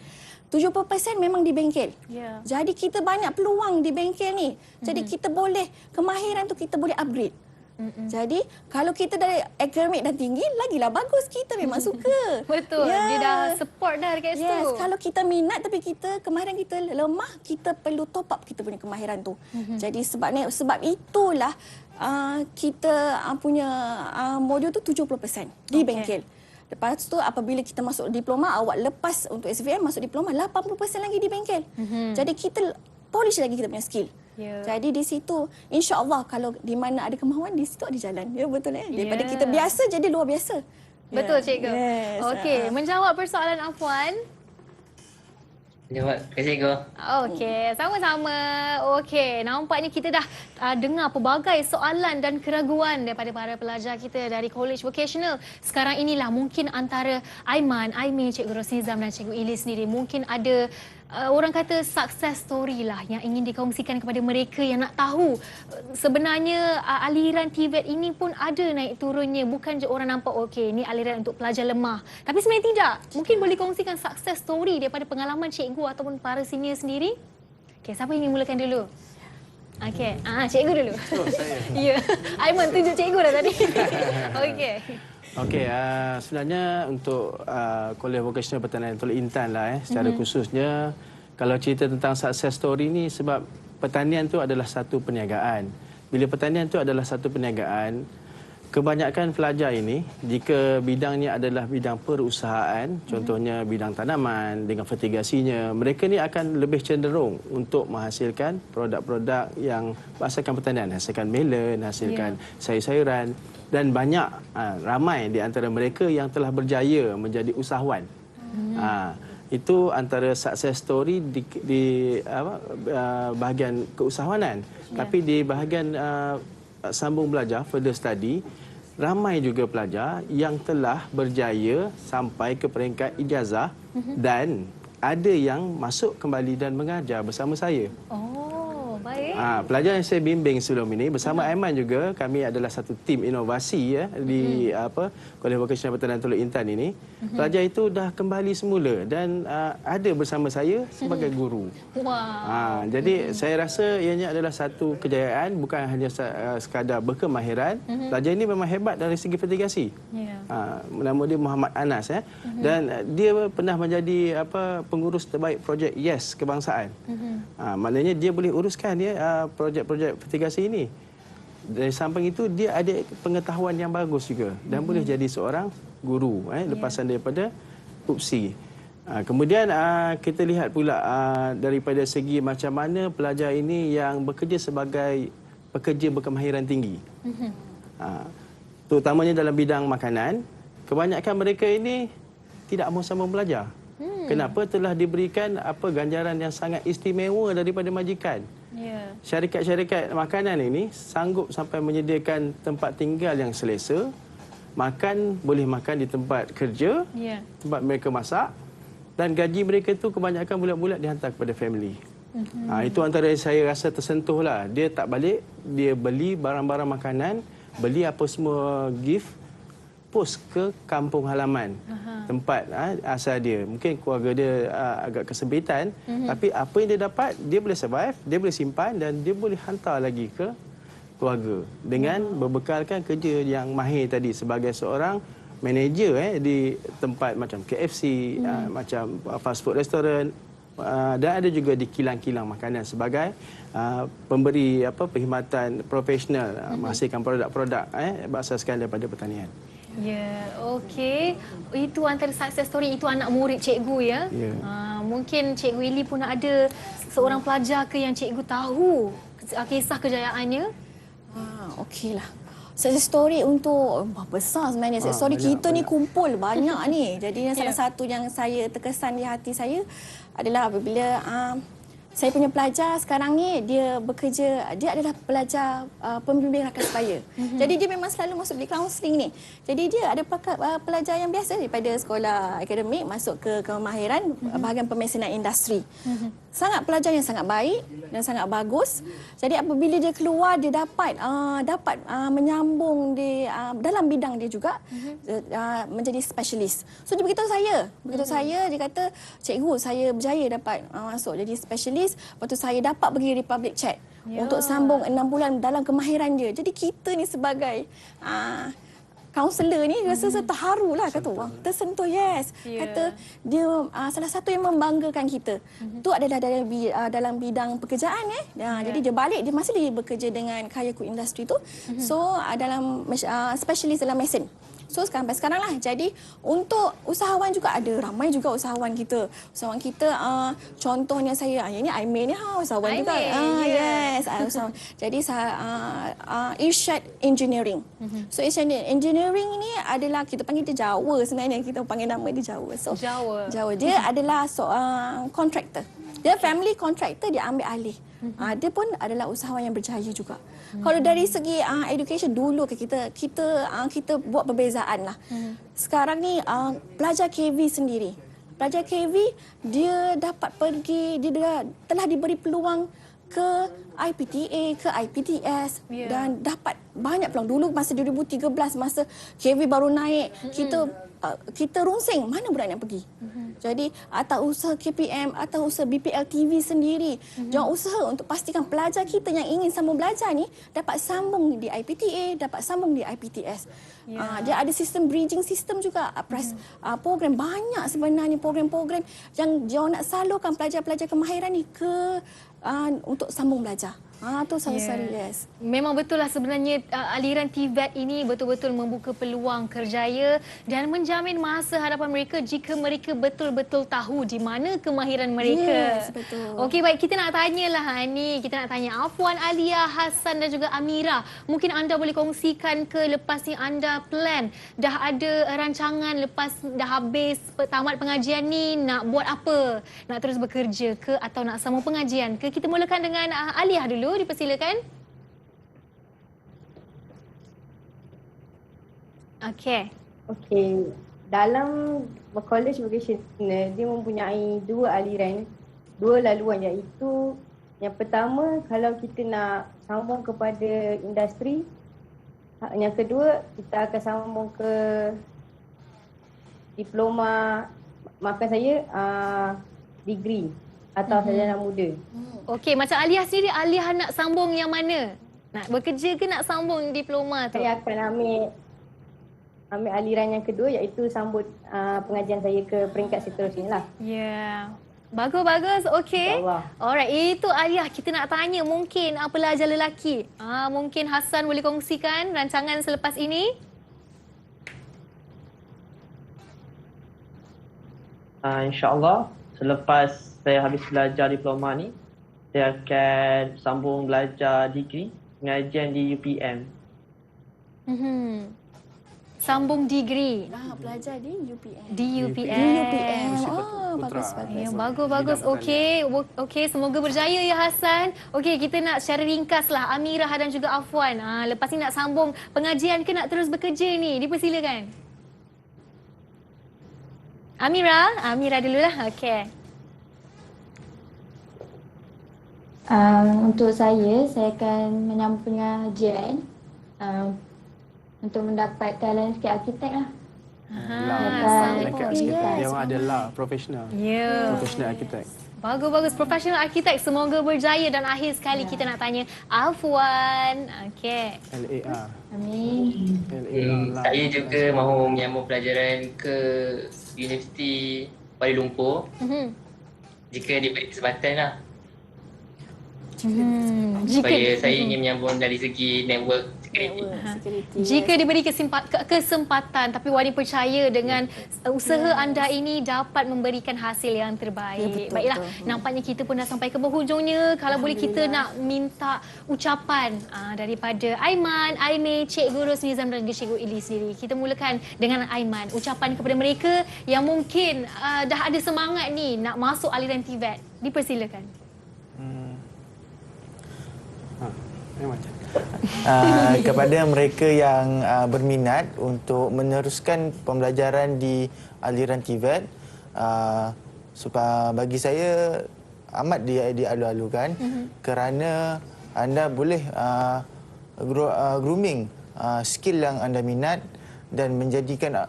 70% memang di bengkel. Jadi kita banyak peluang di bengkel ni. Jadi kita boleh, kemahiran tu kita boleh upgrade. Jadi kalau kita dari akademik dan tinggi, lagilah bagus, kita memang suka. Betul, dia dah support dah dekat situ. Kalau kita minat tapi kemahiran kita lemah, kita perlu top up kita punya kemahiran tu. Jadi sebab itulah kita punya modul tu 70% di bengkel. Lepas tu apabila kita masuk diploma, awak lepas untuk SVM masuk diploma, 80% lagi di bengkel. Jadi kita polish lagi kita punya skill. Jadi di situ insya-Allah kalau di mana ada kemahuan, di situ ada jalan. Ya, betul daripada kita biasa jadi luar biasa. Betul cikgu. Okey, menjawab persoalan Afwan. Terima kasih, Cikgu. Okey, sama-sama. Okey, nampaknya kita dah dengar pelbagai soalan dan keraguan daripada para pelajar kita dari College Vocational. Sekarang inilah mungkin antara Aiman, Aimee, Cikgu Rosnizam dan Cikgu Ili sendiri mungkin ada orang kata success story lah yang ingin dikongsikan kepada mereka yang nak tahu sebenarnya aliran TVET ini pun ada naik turunnya, bukan je orang nampak okey ni aliran untuk pelajar lemah, tapi sebenarnya tidak. Mungkin boleh kongsikan success story daripada pengalaman cikgu ataupun para senior sendiri. Okey, siapa ingin mulakan dulu? Okey, cikgu dulu. Saya. Ya, Aiman tunjuk cikgu dah tadi. Okey. Okey, sebenarnya untuk Kuliah Vocational Pertanian Teluk Intan lah secara khususnya, kalau cerita tentang success story ni, sebab pertanian tu adalah satu perniagaan. Bila pertanian tu adalah satu perniagaan, kebanyakan pelajar ini jika bidangnya adalah bidang perusahaan, contohnya bidang tanaman dengan fertigasinya, mereka ni akan lebih cenderung untuk menghasilkan produk-produk yang berasaskan pertanian, hasilkan melon, hasilkan sayur-sayuran. Dan banyak, ramai di antara mereka yang telah berjaya menjadi usahawan. Itu antara success story di bahagian keusahawanan. Tapi di bahagian sambung belajar, further study, ramai juga pelajar yang telah berjaya sampai ke peringkat ijazah dan ada yang masuk kembali dan mengajar bersama saya. Baik. Pelajar yang saya bimbing sebelum ini bersama Aiman juga, kami adalah satu tim inovasi di Kuliah Vocational Pertanian Teluk Intan ini. Pelajar itu dah kembali semula dan ada bersama saya sebagai guru. Jadi saya rasa ianya adalah satu kejayaan, bukan hanya sekadar berkemahiran. Pelajar ini memang hebat dari segi fertigasi. Nama dia Muhammad Anas dan dia pernah menjadi pengurus terbaik projek YES Kebangsaan. Maknanya dia boleh uruskan projek-projek fertigasi ini. Dari samping itu dia ada pengetahuan yang bagus juga dan boleh jadi seorang guru lepasan daripada UPSI. Kemudian kita lihat pula daripada segi macam mana pelajar ini yang bekerja sebagai pekerja berkemahiran tinggi. Terutamanya dalam bidang makanan, kebanyakan mereka ini tidak mahu sambung belajar. Kenapa? Telah diberikan ganjaran yang sangat istimewa daripada majikan. Syarikat-syarikat makanan ini sanggup sampai menyediakan tempat tinggal yang selesa, boleh makan di tempat kerja, tempat mereka masak, dan gaji mereka tu kebanyakan bulat-bulat dihantar kepada family. Itu antara yang saya rasa tersentuh lah. Dia tak balik, dia beli barang-barang makanan, beli apa semua gift, post ke kampung halaman, tempat asal dia. Mungkin keluarga dia agak kesempitan, tapi apa yang dia dapat, dia boleh survive, dia boleh simpan dan dia boleh hantar lagi ke keluarga dengan berbekalkan kerja yang mahir tadi sebagai seorang manager di tempat macam KFC, macam fast food restaurant, dan ada juga di kilang-kilang makanan sebagai pemberi perkhidmatan profesional menghasilkan produk-produk berasaskan daripada pertanian. Ya, okey. Itu antara success story itu anak murid cikgu ya. Ya. Mungkin Cikgu Ili pun ada seorang pelajar ke yang cikgu tahu kisah kejayaannya. Okeylah. Success story untuk besar sebenarnya. Success story kita ni kumpul banyak ni. Jadi salah satu yang saya terkesan di hati saya adalah apabila saya punya pelajar sekarang ni dia bekerja, dia adalah pelajar pembimbing rakan sebaya. Jadi dia memang selalu masuk di kaunseling ni. Jadi dia ada pelajar yang biasa daripada sekolah akademik masuk ke kemahiran bahagian pemesanan industri. Sangat pelajar yang sangat baik dan sangat bagus. Jadi apabila dia keluar dia dapat menyambung di dalam bidang dia juga menjadi specialist. So dia beritahu saya, dia kata, "Cikgu, saya berjaya dapat masuk jadi specialist. Lepas tu saya dapat pergi Republic Chat untuk sambung 6 bulan dalam kemahiran dia." Jadi kita ni sebagai kaunselor ni rasa terharu lah, kata wah tersentuh, yes. Kata dia salah satu yang membanggakan kita tu adalah dalam bidang pekerjaan jadi dia balik, dia masih lagi bekerja dengan Kayaku Industri tu. So dalam specialist dalam mesin. So sampai sekarang lah. Jadi untuk usahawan juga ada, ramai juga usahawan kita. Usahawan kita contohnya saya, ini Aimin ni usahawan juga. Yes, usahawan. Jadi Irsyad Engineering. So Irsyad Engineering ni adalah kita panggil dia Jawa sebenarnya, kita panggil nama dia Jawa. So Jawa. Dia adalah kontraktor. Dia family contractor, dia ambil alih. Dia pun adalah usahawan yang berjaya juga. Kalau dari segi education dulu kita buat perbezaan lah. Sekarang ni pelajar KV sendiri. Pelajar KV dia dapat pergi, dia telah diberi peluang ke IPTA, ke IPTS dan dapat banyak peluang. Dulu masa 2013 masa KV baru naik, kita rungsing mana budak nak pergi. Jadi atau usaha KPM atau usaha BPL TV sendiri, jangan usaha untuk pastikan pelajar kita yang ingin sambung belajar ni dapat sambung di IPTA, dapat sambung di IPTS. Dia ada sistem bridging system juga, program banyak sebenarnya, program-program yang dia nak salurkan pelajar-pelajar kemahiran ni ke untuk sambung belajar. Tu sangat yes. Memang betul lah sebenarnya aliran TVET ini betul-betul membuka peluang kerjaya dan menjamin masa hadapan mereka jika mereka betul-betul tahu di mana kemahiran mereka. Yes, betul. Okey, baik, kita nak tanyalah ni. Kita nak tanya Afwan, Alia, Hassan dan juga Amira. Mungkin anda boleh kongsikan ke lepas ni anda plan, dah ada rancangan lepas dah habis tamat pengajian ni nak buat apa? Nak terus bekerja ke atau nak sambung pengajian ke? Kita mulakan dengan Alia dulu. Dipersilakan. Okey. Dalam college vocational dia mempunyai dua aliran, dua laluan, iaitu yang pertama kalau kita nak sambung kepada industri, yang kedua kita akan sambung ke diploma, maafkan saya, degree atau sarjana muda. Okey, macam Alia sendiri, Alia nak sambung yang mana? Nak bekerja ke nak sambung diploma tu? Saya akan ambil aliran yang kedua, iaitu sambut pengajian saya ke peringkat seterusnya lah. Ya. Bagus-bagus. Okey. Alright, itu Alia. Kita nak tanya mungkin pelajar lelaki. Mungkin Hassan boleh kongsikan rancangan selepas ini? InsyaAllah selepas saya habis belajar diploma ni, saya akan sambung belajar degree pengajian di UPM. Sambung degree. Belajar di UPM. Di UPM. Bagus. Ya, bagus. Okey, semoga berjaya ya Hassan. Okey, kita nak secara ringkas lah Amira dan juga Afwan. Lepas ni nak sambung pengajian ke nak terus bekerja ni? Dipersilakan. Amira dululah. Okey. Untuk saya akan menyambung pengajian untuk mendapatkan landscape arkitek lah. Yang ada lah, profesional. Profesional arkitek. Bagus. Profesional arkitek. Semoga berjaya dan akhir sekali kita nak tanya Afwan. Okey. LAR. Amin. Saya juga mahu menyambung pelajaran ke Universiti Kuala Lumpur. Jika diberi kesempatan lah. Supaya saya ingin menyambung dari segi network security. Jika diberi kesempatan, tapi Wani percaya dengan usaha anda ini dapat memberikan hasil yang terbaik. betul, Baiklah, betul. nampaknya kita pun dah sampai ke penghujungnya. Kalau boleh kita nak minta ucapan daripada Aiman, Aimee, Cikgu Rosnizam dan juga Cikgu Ili sendiri. Kita mulakan dengan Aiman. Ucapan kepada mereka yang mungkin dah ada semangat ni nak masuk aliran TVET. Dipersilakan. Kepada mereka yang berminat untuk meneruskan pembelajaran di aliran TVET, bagi saya amat dialu-alukan kerana anda boleh grooming skill yang anda minat dan menjadikan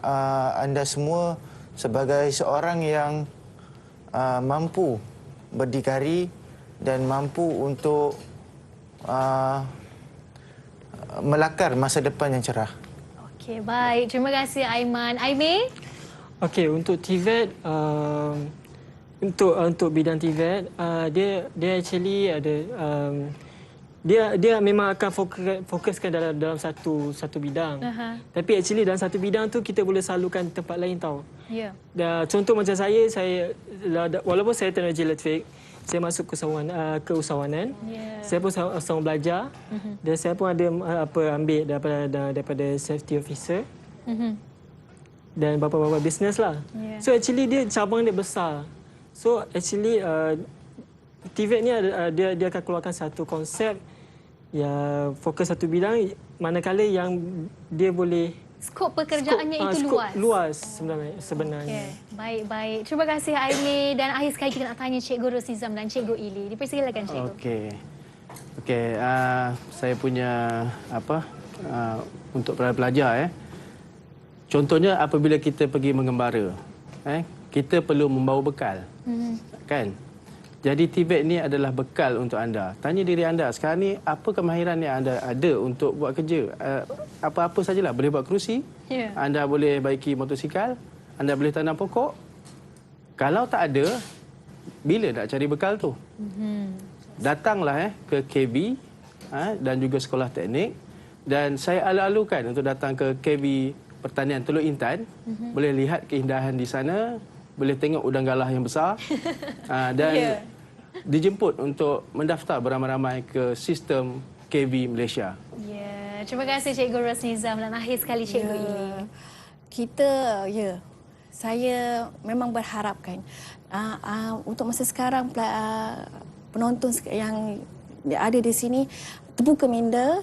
anda semua sebagai seorang yang mampu berdikari dan mampu untuk melakar masa depan yang cerah. Okey, baik. Terima kasih Aiman. Aimee? Okey, untuk TVET, untuk bidang TVET, dia actually ada dia memang akan fokuskan dalam satu bidang. Tapi actually dalam satu bidang tu kita boleh salurkan tempat lain tau. Ya. Contoh macam saya walaupun saya teknologi elektrik, saya masuk ke usahawanan. Saya pun sama belajar dan saya pun ada ambil daripada safety officer dan bapa-bapa bisnes lah. So actually dia cabang dia besar. So actually TVET ni dia akan keluarkan satu konsep yang fokus satu bidang, manakala yang dia boleh Skop pekerjaannya itu luas sebenarnya. Okay. Baik. Terima kasih Aimee, dan akhir sekali kita nak tanya Cikgu Rosnizam dan Cikgu Ili. Dipersilakan Cikgu. Okey, saya punya untuk para pelajar contohnya apabila kita pergi mengembara, kita perlu membawa bekal. Kan? Jadi TVET ni adalah bekal untuk anda. Tanya diri anda, sekarang ni apa kemahiran yang anda ada untuk buat kerja? Apa-apa sajalah. Boleh buat kerusi, anda boleh baiki motosikal, anda boleh tanam pokok. Kalau tak ada, bila nak cari bekal tu? Datanglah ke KB dan juga sekolah teknik. Dan saya alu-alukan untuk datang ke KB Pertanian Teluk Intan. Boleh lihat keindahan di sana, boleh tengok udang galah yang besar. Dan dijemput untuk mendaftar beramai-ramai ke sistem KB Malaysia. Terima kasih Cikgu Rosnizam, dan akhir sekali Cikgu Ili. Saya memang berharapkan untuk masa sekarang penonton yang ada di sini terbuka minda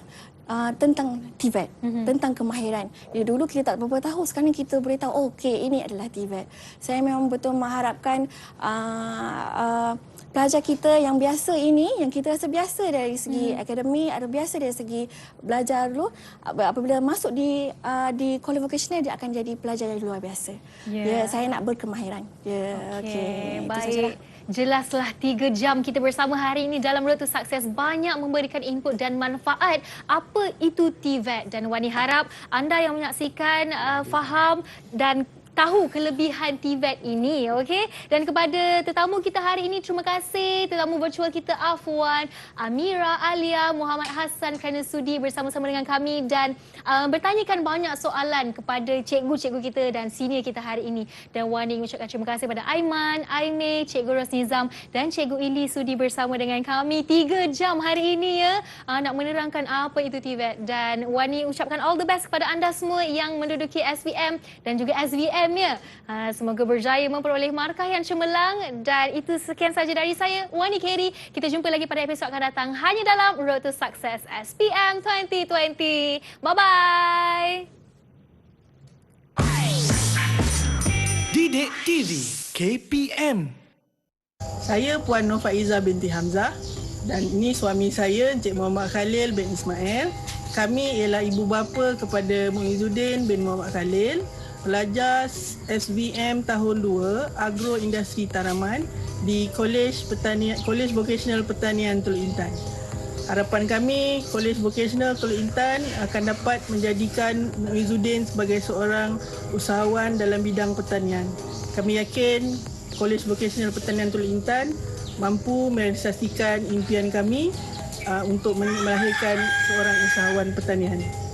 tentang TVET, tentang kemahiran. Dulu kita tak berapa tahu, sekarang kita boleh tahu, okey, ini adalah TVET. Saya memang betul mengharapkan pelajar kita yang biasa ini, yang kita rasa biasa dari segi akademik, ada biasa dari segi belajar dulu, apabila masuk di college vocational, dia akan jadi pelajar yang luar biasa. Saya nak berkemahiran. Okey, baik. Jelaslah 3 jam kita bersama hari ini dalam Road to Success banyak memberikan input dan manfaat apa itu TVET, dan Wani harap anda yang menyaksikan faham dan tahu kelebihan TVET ini, okey? Dan kepada tetamu kita hari ini, terima kasih tetamu virtual kita Afwan, Amira, Alia, Muhammad Hassan kerana sudi bersama-sama dengan kami dan bertanyakan banyak soalan kepada cikgu-cikgu kita dan senior kita hari ini. Dan Wani mengucapkan terima kasih kepada Aiman, Aimee, Cikgu Rosnizam dan Cikgu Ili sudi bersama dengan kami 3 jam hari ini nak menerangkan apa itu TVET. Dan Wani ucapkan all the best kepada anda semua yang menduduki SVM dan juga SVM. Semoga berjaya memperoleh markah yang cemerlang. Dan itu sekian saja dari saya, Wani Khairy. Kita jumpa lagi pada episod akan datang hanya dalam Road to Success SPM 2020. Bye-bye. Didik TV KPM. Saya Puan Nur Faiza binti Hamzah dan ini suami saya Encik Muhammad Khalil bin Ismail. Kami ialah ibu bapa kepada Muizuddin bin Muhammad Khalil, pelajar SVM tahun 2 Agroindustri Tanaman di Kolej Vocational Pertanian Teluk Intan. Harapan kami Kolej Vocational Teluk Intan akan dapat menjadikan Muizuddin sebagai seorang usahawan dalam bidang pertanian. Kami yakin Kolej Vocational Pertanian Teluk Intan mampu merealisasikan impian kami untuk melahirkan seorang usahawan pertanian.